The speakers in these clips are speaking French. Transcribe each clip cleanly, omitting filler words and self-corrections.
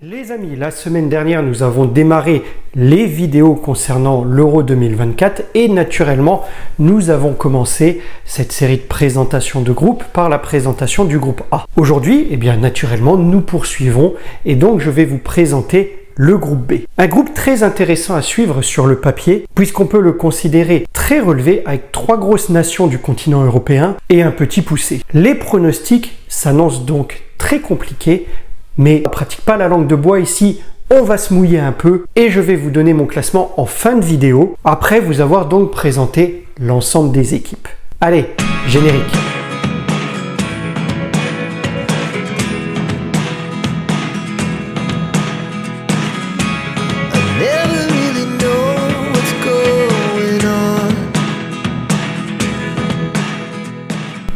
Les amis, la semaine dernière, nous avons démarré les vidéos concernant l'Euro 2024 et naturellement, nous avons commencé cette série de présentations de groupe par la présentation du groupe A. Aujourd'hui, naturellement, nous poursuivons et donc je vais vous présenter le groupe B. Un groupe très intéressant à suivre sur le papier puisqu'on peut le considérer très relevé avec trois grosses nations du continent européen et un petit poussé. Les pronostics s'annoncent donc très compliqués. Mais on ne pratique pas la langue de bois ici, on va se mouiller un peu et je vais vous donner mon classement en fin de vidéo, après vous avoir donc présenté l'ensemble des équipes. Allez, générique.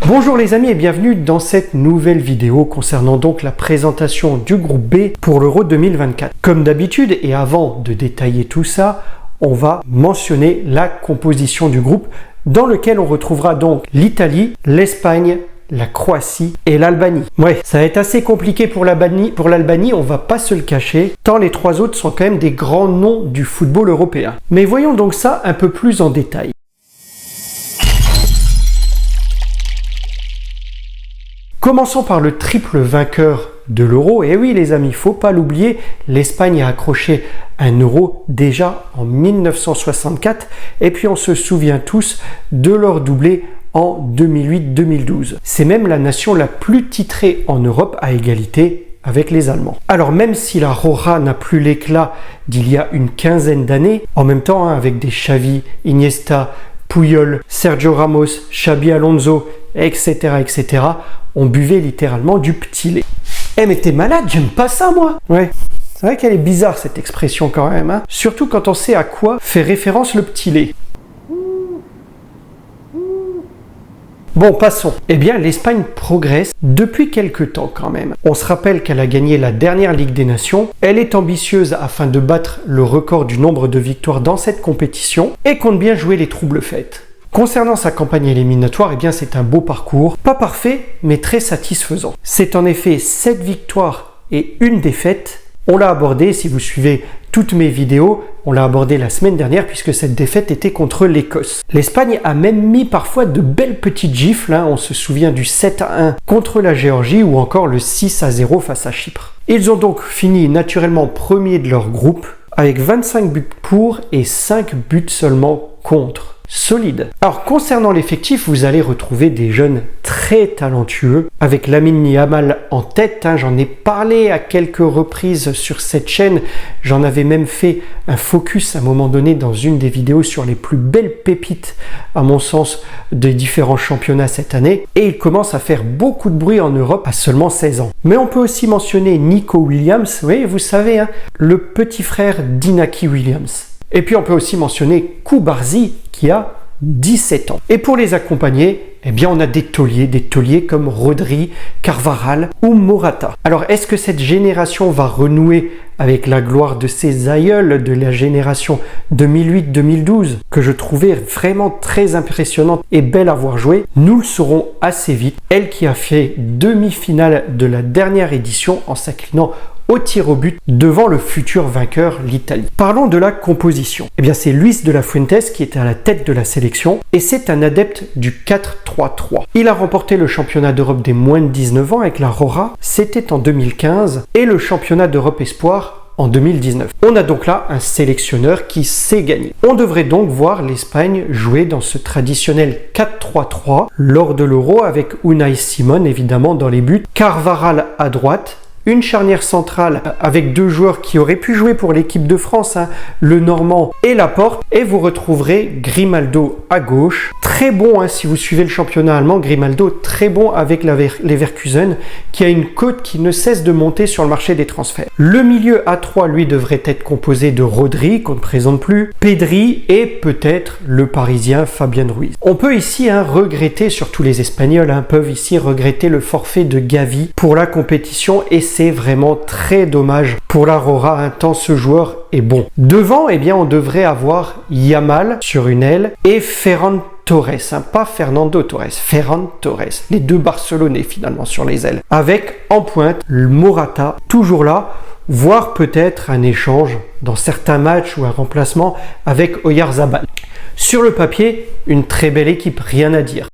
Bonjour les amis et bienvenue dans cette nouvelle vidéo concernant donc la présentation du groupe B pour l'Euro 2024. Comme d'habitude et avant de détailler tout ça, on va mentionner la composition du groupe dans lequel on retrouvera donc l'Italie, l'Espagne, la Croatie et l'Albanie. Ouais, ça va être assez compliqué pour l'Albanie, on va pas se le cacher, tant les trois autres sont quand même des grands noms du football européen. Mais voyons donc ça un peu plus en détail. Commençons par le triple vainqueur de l'Euro. Et oui les amis, faut pas l'oublier, l'Espagne a accroché un Euro déjà en 1964 et puis on se souvient tous de leur doublé en 2008-2012. C'est même la nation la plus titrée en Europe à égalité avec les Allemands. Alors même si la Roja n'a plus l'éclat d'il y a une quinzaine d'années, en même temps avec des Xavi, Iniesta, Puyol, Sergio Ramos, Xabi Alonso, etc., on buvait littéralement du petit lait. Eh mais t'es malade, j'aime pas ça moi. Ouais, c'est vrai qu'elle est bizarre cette expression quand même, hein. Surtout quand on sait à quoi fait référence le petit lait. Bon, passons. Eh bien, l'Espagne progresse depuis quelques temps quand même. On se rappelle qu'elle a gagné la dernière Ligue des Nations. Elle est ambitieuse afin de battre le record du nombre de victoires dans cette compétition et compte bien jouer les troubles fêtes. Concernant sa campagne éliminatoire, eh bien c'est un beau parcours, pas parfait, mais très satisfaisant. C'est en effet 7 victoires et une défaite. On l'a abordé, si vous suivez toutes mes vidéos, on l'a abordé la semaine dernière puisque cette défaite était contre l'Écosse. L'Espagne a même mis parfois de belles petites gifles, hein. On se souvient du 7-1 contre la Géorgie ou encore le 6-0 face à Chypre. Ils ont donc fini naturellement premier de leur groupe avec 25 buts pour et 5 buts seulement contre. Solide. Alors concernant l'effectif, vous allez retrouver des jeunes très talentueux avec Lamine Yamal en tête, hein. J'en ai parlé à quelques reprises sur cette chaîne, j'en avais même fait un focus à un moment donné dans une des vidéos sur les plus belles pépites à mon sens des différents championnats cette année et il commence à faire beaucoup de bruit en Europe à seulement 16 ans. Mais on peut aussi mentionner Nico Williams, oui vous savez, hein, le petit frère d'Inaki Williams. Et puis on peut aussi mentionner Koubarzi qui a 17 ans. Et pour les accompagner, eh bien on a des tauliers comme Rodri, Carvajal ou Morata. Alors est-ce que cette génération va renouer avec la gloire de ses aïeuls de la génération 2008-2012 que je trouvais vraiment très impressionnante et belle à voir jouer? Nous le saurons assez vite. Elle qui a fait demi-finale de la dernière édition en s'inclinant au tir au but devant le futur vainqueur, l'Italie. Parlons de la composition. Eh bien, c'est Luis de la Fuentes qui était à la tête de la sélection et c'est un adepte du 4-3-3. Il a remporté le championnat d'Europe des moins de 19 ans avec la Roja, c'était en 2015, et le championnat d'Europe Espoir en 2019. On a donc là un sélectionneur qui sait gagner. On devrait donc voir l'Espagne jouer dans ce traditionnel 4-3-3 lors de l'Euro avec Unai Simon évidemment dans les buts, Carvajal à droite, une charnière centrale avec deux joueurs qui auraient pu jouer pour l'équipe de France, hein, le Normand et Laporte, et vous retrouverez Grimaldo à gauche. Très bon, hein, si vous suivez le championnat allemand, Grimaldo très bon avec Leverkusen, qui a une cote qui ne cesse de monter sur le marché des transferts. Le milieu A3, lui, devrait être composé de Rodri, qu'on ne présente plus, Pedri et peut-être le Parisien Fabien Ruiz. On peut ici regretter, surtout les Espagnols peuvent ici regretter le forfait de Gavi pour la compétition et c'est vraiment très dommage pour la Roja, tant ce joueur est bon. Devant, eh bien, on devrait avoir Yamal sur une aile et Ferran Torres, pas Fernando Torres, Ferran Torres, les deux Barcelonais finalement sur les ailes. Avec en pointe le Morata, toujours là, voire peut-être un échange dans certains matchs ou un remplacement avec Oyarzabal. Sur le papier, une très belle équipe, rien à dire.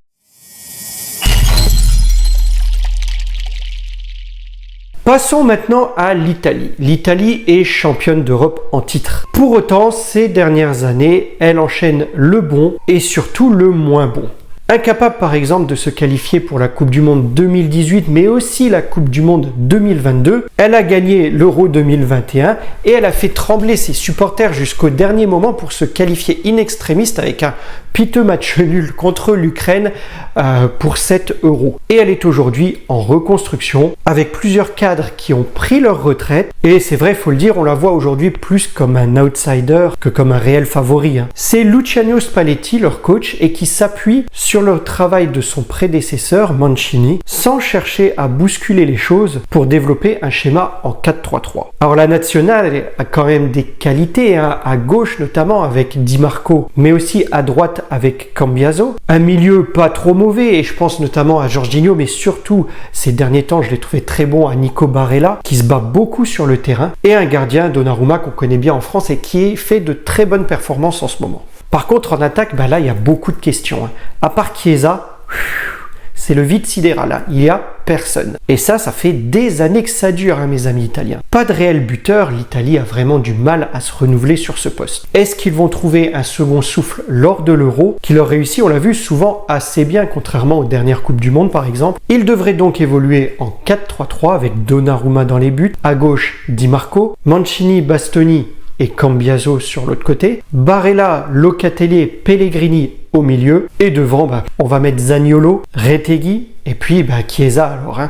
Passons maintenant à l'Italie. L'Italie est championne d'Europe en titre. Pour autant, ces dernières années, elle enchaîne le bon et surtout le moins bon. Incapable par exemple de se qualifier pour la Coupe du Monde 2018 mais aussi la Coupe du Monde 2022, elle a gagné l'Euro 2021 et elle a fait trembler ses supporters jusqu'au dernier moment pour se qualifier in extremis avec un piteux match nul contre l'Ukraine pour 7 euros. Et elle est aujourd'hui en reconstruction avec plusieurs cadres qui ont pris leur retraite et c'est vrai, faut le dire, on la voit aujourd'hui plus comme un outsider que comme un réel favori. C'est Luciano Spalletti, leur coach, et qui s'appuie sur le travail de son prédécesseur Mancini sans chercher à bousculer les choses pour développer un schéma en 4-3-3. Alors la nationale a quand même des qualités, à gauche notamment avec Di Marco, mais aussi à droite avec Cambiaso. Un milieu pas trop mauvais et je pense notamment à Jorginho, mais surtout ces derniers temps je l'ai trouvé très bon à Nico Barella qui se bat beaucoup sur le terrain, et un gardien Donnarumma qu'on connaît bien en France et qui fait de très bonnes performances en ce moment. Par contre, en attaque, là, il y a beaucoup de questions. À part Chiesa, c'est le vide sidéral. Il n'y a personne. Et ça fait des années que ça dure, mes amis italiens. Pas de réel buteur, l'Italie a vraiment du mal à se renouveler sur ce poste. Est-ce qu'ils vont trouver un second souffle lors de l'Euro qui leur réussit? On l'a vu souvent assez bien, contrairement aux dernières Coupes du Monde par exemple. Ils devraient donc évoluer en 4-3-3 avec Donnarumma dans les buts, à gauche Di Marco, Mancini, Bastoni et Cambiaso sur l'autre côté, Barella, Locatelli, Pellegrini au milieu, et devant, on va mettre Zaniolo, Retegui, et puis Chiesa alors.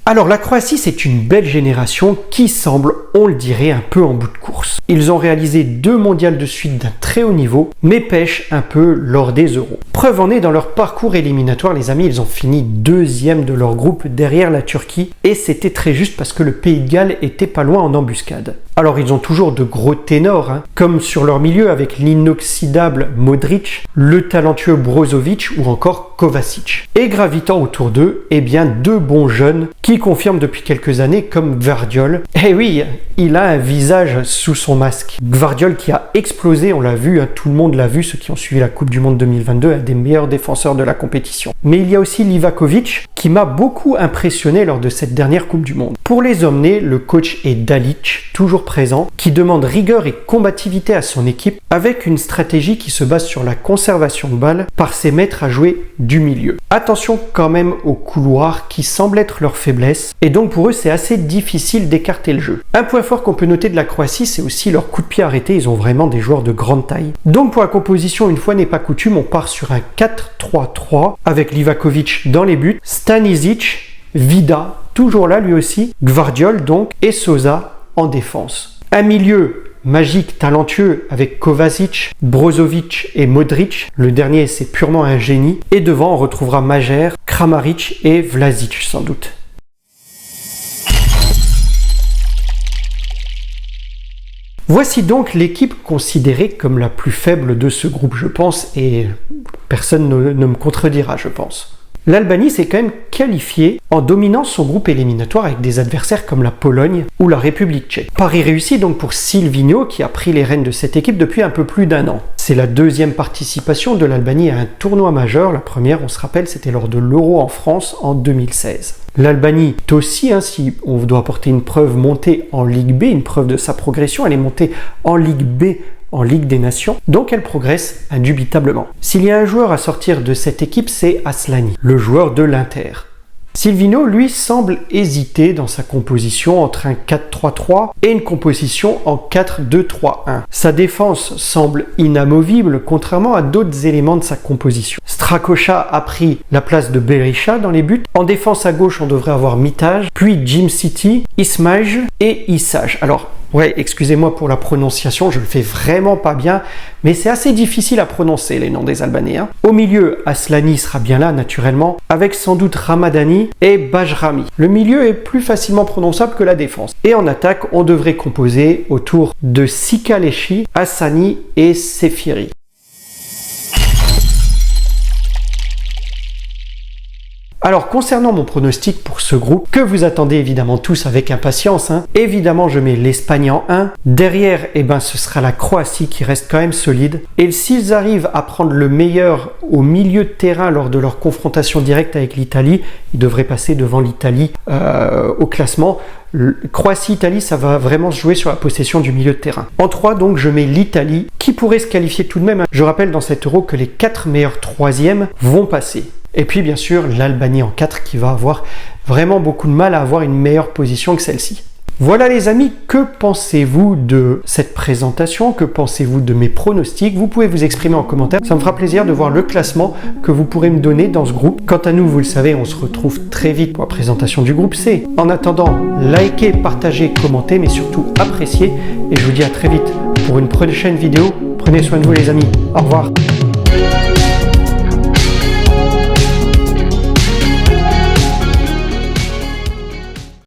Alors la Croatie, c'est une belle génération qui semble, on le dirait, un peu en bout de course. Ils ont réalisé 2 mondiales de suite d'un très haut niveau, mais pêchent un peu lors des euros. Preuve en est dans leur parcours éliminatoire, les amis, ils ont fini 2e de leur groupe derrière la Turquie, et c'était très juste parce que le Pays de Galles était pas loin en embuscade. Alors ils ont toujours de gros ténors, comme sur leur milieu avec l'inoxydable Modric, le talentueux Brozovic ou encore Kovacic. Et gravitant autour d'eux, 2 bons jeunes qui confirment depuis quelques années comme Gvardiol. Eh oui, il a un visage sous son masque. Gvardiol qui a explosé, on l'a vu, tout le monde l'a vu, ceux qui ont suivi la Coupe du Monde 2022, un des meilleurs défenseurs de la compétition. Mais il y a aussi Livakovic qui m'a beaucoup impressionné lors de cette dernière Coupe du Monde. Pour les emmener, le coach est Dalic, toujours présent, qui demande rigueur et combativité à son équipe avec une stratégie qui se base sur la conservation de balles par ses maîtres à jouer du milieu. Attention quand même aux couloirs qui semblent être leur faiblesse et donc pour eux c'est assez difficile d'écarter le jeu. Un point fort qu'on peut noter de la Croatie, c'est aussi leur coup de pied arrêté, ils ont vraiment des joueurs de grande taille. Donc pour la composition, une fois n'est pas coutume, on part sur un 4-3-3 avec Livakovic dans les buts, Stanisic, Vida, toujours là lui aussi, Gvardiol donc, et Sousa en défense. Un milieu magique, talentueux avec Kovacic, Brozovic et Modric. Le dernier, c'est purement un génie. Et devant, on retrouvera Majer, Kramaric et Vlasic sans doute. Voici donc l'équipe considérée comme la plus faible de ce groupe, je pense, et personne ne me contredira, je pense. L'Albanie s'est quand même qualifiée en dominant son groupe éliminatoire avec des adversaires comme la Pologne ou la République tchèque. Pari réussi donc pour Silvino qui a pris les rênes de cette équipe depuis un peu plus d'1 an. C'est la 2e participation de l'Albanie à un tournoi majeur. La première, on se rappelle, c'était lors de l'Euro en France en 2016. L'Albanie est aussi, si on doit apporter une preuve, montée en Ligue B, une preuve de sa progression. Elle est montée en Ligue B, en Ligue des Nations, donc elle progresse indubitablement. S'il y a un joueur à sortir de cette équipe, c'est Aslani, le joueur de l'Inter. Silvino, lui, semble hésiter dans sa composition entre un 4-3-3 et une composition en 4-2-3-1. Sa défense semble inamovible, contrairement à d'autres éléments de sa composition. Strakosha a pris la place de Berisha dans les buts. En défense à gauche, on devrait avoir Mitaj, puis Jim City, Ismail et Isaj. Alors, Ouais, excusez-moi pour la prononciation, je le fais vraiment pas bien, mais c'est assez difficile à prononcer les noms des Albanais. Au milieu, Aslani sera bien là naturellement, avec sans doute Ramadani et Bajrami. Le milieu est plus facilement prononçable que la défense. Et en attaque, on devrait composer autour de Sikaleshi, Hassani et Sefiri. Alors concernant mon pronostic pour ce groupe, que vous attendez évidemment tous avec impatience, évidemment je mets l'Espagne en 1. Derrière, ce sera la Croatie qui reste quand même solide. Et s'ils arrivent à prendre le meilleur au milieu de terrain lors de leur confrontation directe avec l'Italie, ils devraient passer devant l'Italie au classement. Croatie-Italie, ça va vraiment se jouer sur la possession du milieu de terrain. En 3, donc, je mets l'Italie, qui pourrait se qualifier tout de même. Je rappelle dans cet Euro que les 4 meilleurs troisièmes vont passer. Et puis, bien sûr, l'Albanie en 4 qui va avoir vraiment beaucoup de mal à avoir une meilleure position que celle-ci. Voilà les amis, que pensez-vous de cette présentation? Que pensez-vous de mes pronostics? Vous pouvez vous exprimer en commentaire. Ça me fera plaisir de voir le classement que vous pourrez me donner dans ce groupe. Quant à nous, vous le savez, on se retrouve très vite pour la présentation du groupe C. En attendant, likez, partagez, commentez, mais surtout appréciez. Et je vous dis à très vite pour une prochaine vidéo. Prenez soin de vous les amis. Au revoir.